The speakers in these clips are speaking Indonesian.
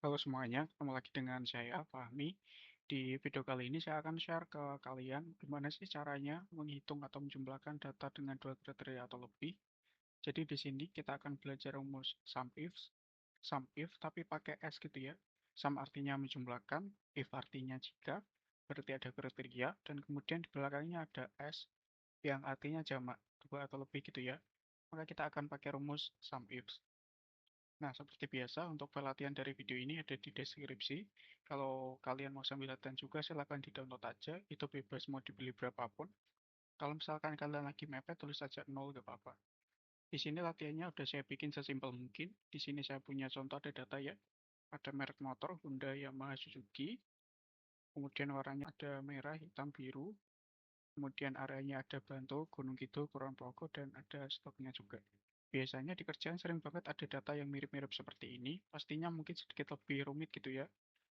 Halo semuanya, ketemu lagi dengan saya Fahmi. Di video kali ini saya akan share ke kalian gimana sih caranya menghitung atau menjumlahkan data dengan dua kriteria atau lebih. Jadi di sini kita akan belajar rumus sum if tapi pakai S gitu ya. Sum artinya menjumlahkan, if artinya jika, berarti ada kriteria, dan kemudian di belakangnya ada S yang artinya jamak, dua atau lebih gitu ya. Maka kita akan pakai rumus sum if. Nah, seperti biasa, untuk pelatihan dari video ini ada di deskripsi. Kalau kalian mau sambil latihan juga, silahkan di-download aja. Itu bebas mau dibeli berapapun. Kalau misalkan kalian lagi mepet, tulis aja 0, gak apa-apa. Di sini latihannya udah saya bikin sesimpel mungkin. Di sini saya punya contoh ada data ya. Ada merek motor Honda, Yamaha, Suzuki. Kemudian warnanya ada merah, hitam, biru. Kemudian areanya ada Bantul, Gunung Kidul, Kulon Progo, dan ada stoknya juga. Biasanya di kerjaan sering banget ada data yang mirip-mirip seperti ini, pastinya mungkin sedikit lebih rumit gitu ya.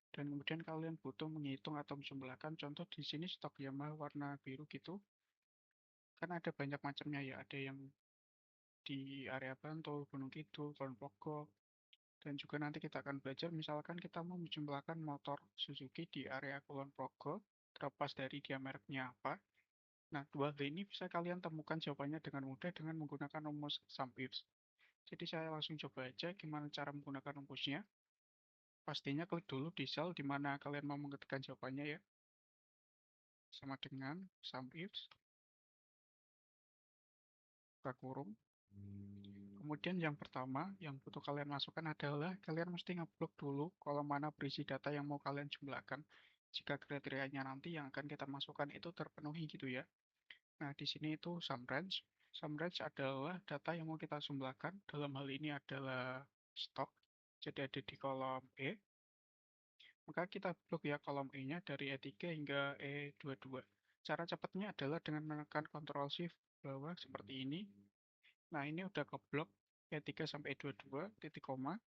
Dan kemudian kalian butuh menghitung atau menjumlahkan, contoh di sini stok Yamaha warna biru gitu, kan ada banyak macamnya ya, ada yang di area Bantul, Gunung Kidul, Kulon Progo, dan juga nanti kita akan belajar misalkan kita mau menjumlahkan motor Suzuki di area Kulon Progo, terlepas dari dia mereknya apa. Nah, dua hal ini bisa kalian temukan jawabannya dengan mudah dengan menggunakan rumus sum ifs. Jadi saya langsung coba aja gimana cara menggunakan rumusnya. Pastinya klik dulu di sel di mana kalian mau mengetikkan jawabannya ya. Sama dengan sum ifs, buka kurung. Kemudian yang pertama yang butuh kalian masukkan adalah kalian mesti ngeblok dulu kolom mana berisi data yang mau kalian jumlahkan. Jika kriterianya nanti yang akan kita masukkan itu terpenuhi gitu ya. Nah, di sini itu sum range. Sum range adalah data yang mau kita jumlahkan. Dalam hal ini adalah stok. Jadi ada di kolom E. Maka kita blok ya kolom E-nya dari E3 hingga E22. Cara cepatnya adalah dengan menekan Ctrl Shift bawah seperti ini. Nah, ini udah keblok E3 sampai E22, titik koma.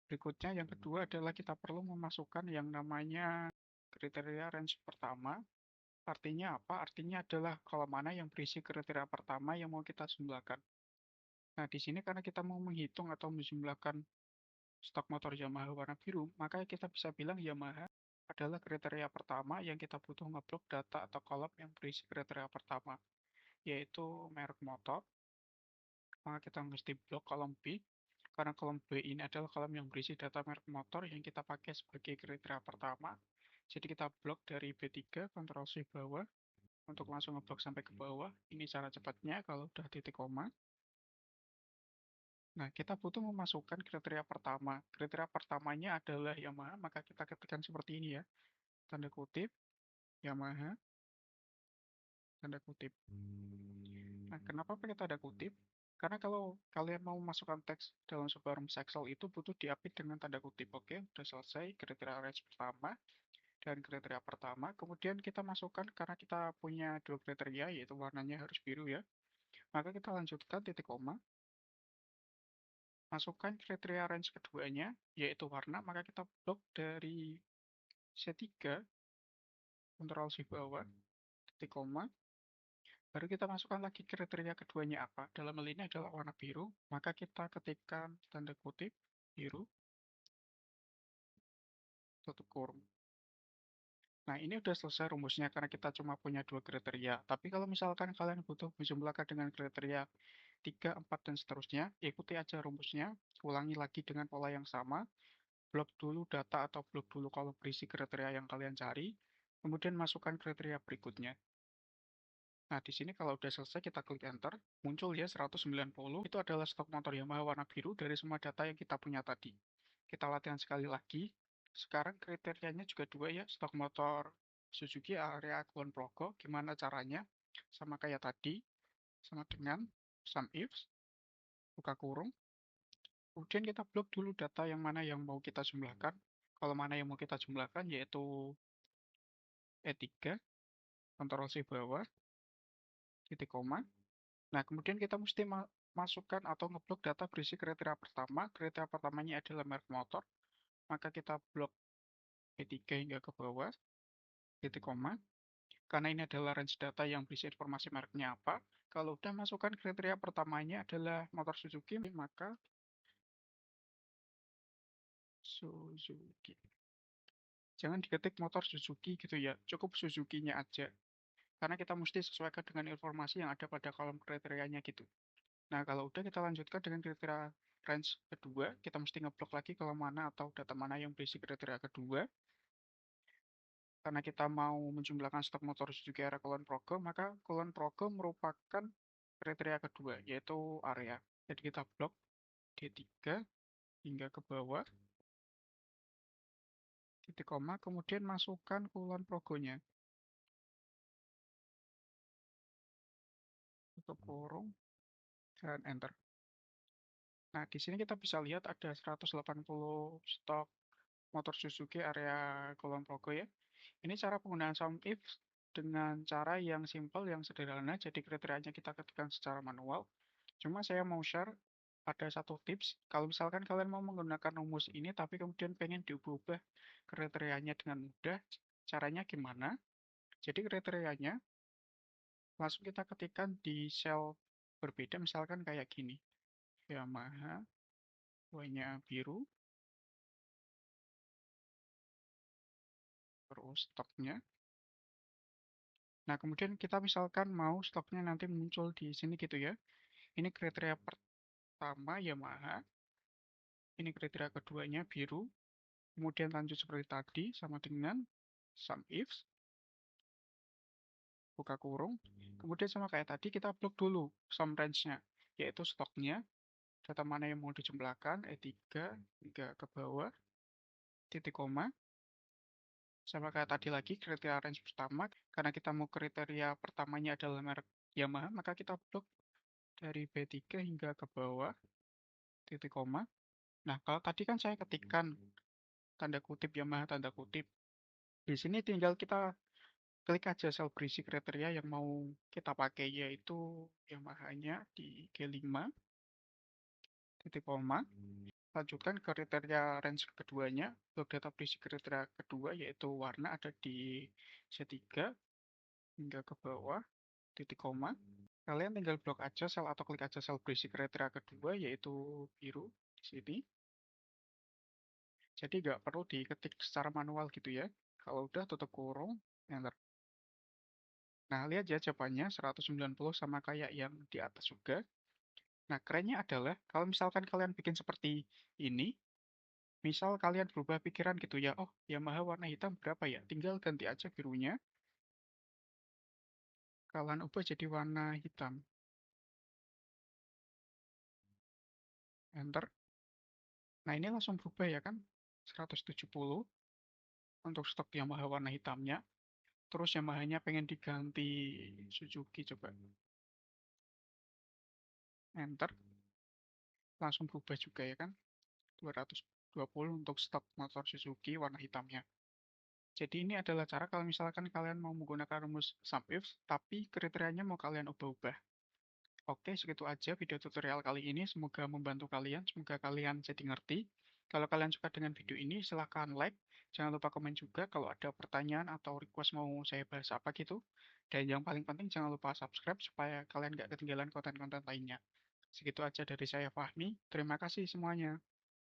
Berikutnya yang kedua adalah kita perlu memasukkan yang namanya kriteria range pertama. Artinya apa? Artinya adalah kolom mana yang berisi kriteria pertama yang mau kita jumlahkan. Nah, di sini karena kita mau menghitung atau menjumlahkan stok motor Yamaha warna biru, maka kita bisa bilang Yamaha adalah kriteria pertama yang kita butuh ngeblok data atau kolom yang berisi kriteria pertama, yaitu merek motor. Maka kita mesti blok kolom B, karena kolom B ini adalah kolom yang berisi data merek motor yang kita pakai sebagai kriteria pertama. Jadi kita blok dari B3, Ctrl C bawah, untuk langsung ngeblok sampai ke bawah. Ini cara cepatnya kalau udah titik koma. Nah, kita butuh memasukkan kriteria pertama. Kriteria pertamanya adalah Yamaha, maka kita ketikkan seperti ini ya. Tanda kutip, Yamaha, tanda kutip. Nah, kenapa pakai tanda kutip? Karena kalau kalian mau memasukkan teks dalam sebuah rumus Excel itu butuh diapit dengan tanda kutip. Oke, udah selesai kriteria range pertama dan kriteria pertama. Kemudian kita masukkan karena kita punya dua kriteria, yaitu warnanya harus biru ya. Maka kita lanjutkan titik koma. Masukkan kriteria range keduanya, yaitu warna, maka kita blok dari C3, Ctrl Shift bawah, titik koma. Baru kita masukkan lagi kriteria keduanya apa. Dalam hal ini adalah warna biru, maka kita ketikkan tanda kutip biru, tutup kurung. Nah, ini udah selesai rumusnya karena kita cuma punya dua kriteria. Tapi kalau misalkan kalian butuh menjumlahkan dengan kriteria 3, 4, dan seterusnya, ikuti aja rumusnya, ulangi lagi dengan pola yang sama, blok dulu data atau blok dulu kolom berisi kriteria yang kalian cari, kemudian masukkan kriteria berikutnya. Nah, di sini kalau udah selesai kita klik enter, muncul ya 190, itu adalah stok motor Yamaha warna biru dari semua data yang kita punya tadi. Kita latihan sekali lagi. Sekarang kriterianya juga dua ya, stok motor Suzuki area Kulon Progo, gimana caranya? Sama kayak tadi, sama dengan sum ifs, buka kurung, kemudian kita blok dulu data yang mana yang mau kita jumlahkan. Kalau mana yang mau kita jumlahkan yaitu E3, Ctrl C bawah, titik koma. Nah, kemudian kita mesti masukkan atau ngeblok data berisi kriteria pertama. Kriteria pertamanya adalah merek motor. Maka kita blok E3 hingga ke bawah, titik koma. Karena ini adalah range data yang berisi informasi mereknya apa. Kalau udah masukkan kriteria pertamanya adalah motor Suzuki, maka Suzuki. Jangan diketik motor Suzuki gitu ya, cukup Suzuki-nya aja. Karena kita mesti sesuaikan dengan informasi yang ada pada kolom kriterianya gitu. Nah, kalau udah kita lanjutkan dengan kriteria range kedua, kita mesti ngeblok lagi kalau mana atau data mana yang berisi kriteria kedua. Karena kita mau menjumlahkan stok motor Suzuki Area Kulon Progo, maka Kulon Progo merupakan kriteria kedua, yaitu area. Jadi kita blok D3 hingga ke bawah, titik koma, kemudian masukkan Kulon Progonya. Tutup kurung, dan enter. Nah, di sini kita bisa lihat ada 180 stok motor Suzuki area Kulon Progo ya. Ini cara penggunaan sum if dengan cara yang simple, yang sederhana, jadi kriterianya kita ketikkan secara manual. Cuma saya mau share ada satu tips, kalau misalkan kalian mau menggunakan rumus ini tapi kemudian pengen diubah kriterianya dengan mudah, caranya gimana? Jadi kriterianya langsung kita ketikkan di sel berbeda, misalkan kayak gini. Yamaha, warnanya biru, terus stoknya. Nah, kemudian kita misalkan mau stoknya nanti muncul di sini gitu ya. Ini kriteria pertama Yamaha, ini kriteria keduanya biru, kemudian lanjut seperti tadi sama dengan sum ifs, buka kurung, kemudian sama kayak tadi kita blok dulu sum range-nya, yaitu stoknya, data mana yang mau dijumlahkan, E3 hingga ke bawah, titik koma, sama kayak tadi lagi kriteria range pertama, karena kita mau kriteria pertamanya adalah merek Yamaha, maka kita blok dari B3 hingga ke bawah, titik koma. Nah, kalau tadi kan saya ketikkan tanda kutip Yamaha tanda kutip. Di sini tinggal kita klik aja sel berisi kriteria yang mau kita pakai, yaitu Yamaha-nya di G5, titik koma. Lanjutkan ke kriteria range keduanya, blok data berisi kriteria kedua yaitu warna ada di C3 hingga ke bawah, titik koma. Kalian tinggal blok aja sel atau klik aja sel berisi kriteria kedua yaitu biru di sini. Jadi nggak perlu diketik secara manual gitu ya. Kalau udah tutup kurung, enter. Nah, lihat ya jawabannya 190 sama kayak yang di atas juga. Nah, kerennya adalah kalau misalkan kalian bikin seperti ini, misal kalian berubah pikiran gitu ya, oh Yamaha warna hitam berapa ya? Tinggal ganti aja birunya, kalian ubah jadi warna hitam. Enter. Nah, ini langsung berubah ya kan? 170 untuk stok Yamaha warna hitamnya. Terus Yamaha-nya pengen diganti Suzuki, coba. Enter. Langsung berubah juga ya kan? 220 untuk stok motor Suzuki warna hitamnya. Jadi ini adalah cara kalau misalkan kalian mau menggunakan rumus sum if, tapi kriterianya mau kalian ubah-ubah. Oke, segitu aja video tutorial kali ini. Semoga membantu kalian, semoga kalian jadi ngerti. Kalau kalian suka dengan video ini, silahkan like. Jangan lupa komen juga kalau ada pertanyaan atau request mau saya bahas apa gitu. Dan yang paling penting, jangan lupa subscribe supaya kalian gak ketinggalan konten-konten lainnya. Segitu aja dari saya, Fahmi. Terima kasih semuanya.